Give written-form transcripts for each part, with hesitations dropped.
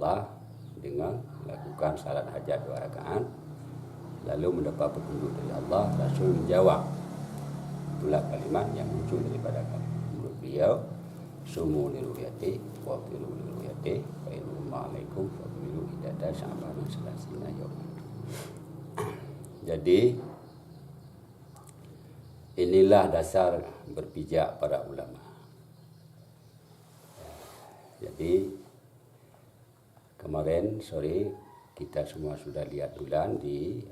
Allah dengan melakukan salat hajat 2 rakaat, lalu mendapat petunjuk dari Allah. Rasul menjawab, itulah kalimat yang muncul daripada mulut beliau, sumu li ru'yati wa firu li ru'yati fa in ma'alaikum fa bilu idada sya'ban salasina yawman. Jadi inilah dasar berpijak para ulama. Jadi kemarin sore kita semua sudah lihat bulan di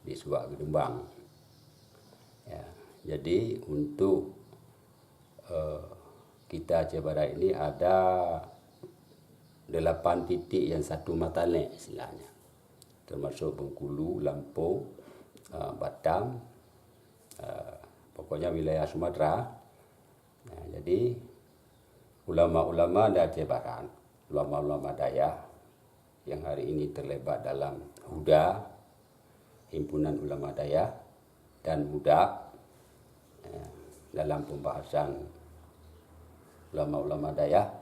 di Subak Gedembang. Ya, jadi untuk kita Aceh Barat ini ada 8 titik yang satu matalik istilahnya, termasuk Bengkulu, Lampung, Batam, pokoknya wilayah Sumatera. Nah, jadi ulama-ulama dari Aceh Barat, ulama-ulama Dayak yang hari ini terlibat dalam HUDA, Himpunan Ulama Dayak, dan MUDA, dalam pembahasan ulama-ulama Dayak.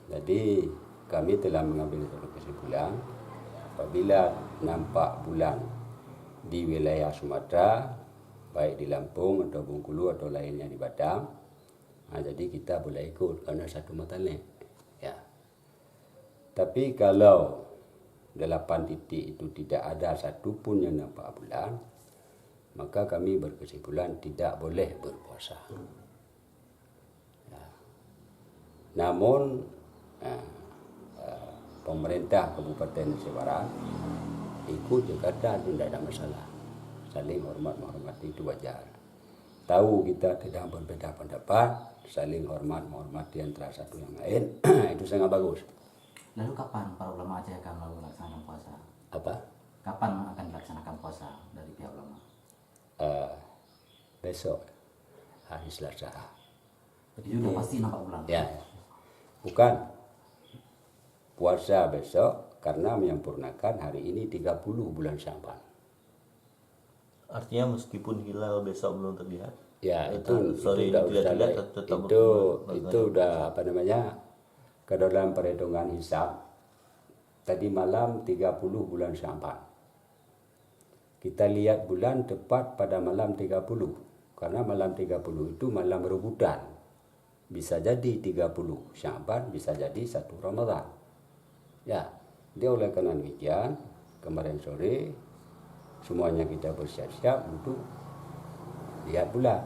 Jadi kami telah mengambil satu kesimpulan, apabila nampak bulan di wilayah Sumatera, baik di Lampung atau Bengkulu atau lainnya di Batam, jadi kita boleh ikut karena satu matalik. Ya. Tapi kalau 8 titik itu tidak ada satu pun yang nampak bulan, maka kami berkesimpulan tidak boleh berpuasa. Ya. Namun pemerintah Kabupaten Aceh Barat ikut Jakarta itu tidak ada masalah. Saling hormat menghormati itu wajar. Tahu kita tidak berbeda pendapat, saling hormat menghormati antara satu yang lain, itu sangat bagus. Lalu kapan para ulama Aceh akan melaksanakan puasa? Apa? Kapan akan dilaksanakan puasa dari pihak ulama? Besok hari Selasa. Jadi sudah pasti nampak bulan? Ya, bukan puasa besok karena menyempurnakan hari ini 30 bulan Sya'ban. Artinya meskipun hilal besok belum terlihat, Ya, itu udah ke dalam perhitungan hisab. Tadi malam 30 bulan Sya'ban. Kita lihat bulan tepat pada malam 30. Karena malam 30 itu malam rebutan. Bisa jadi 30 Sya'ban, bisa jadi 1 Ramadan. Ya, dia oleh karena demikian, kemarin sore semuanya kita bersiap-siap untuk lihat bulan.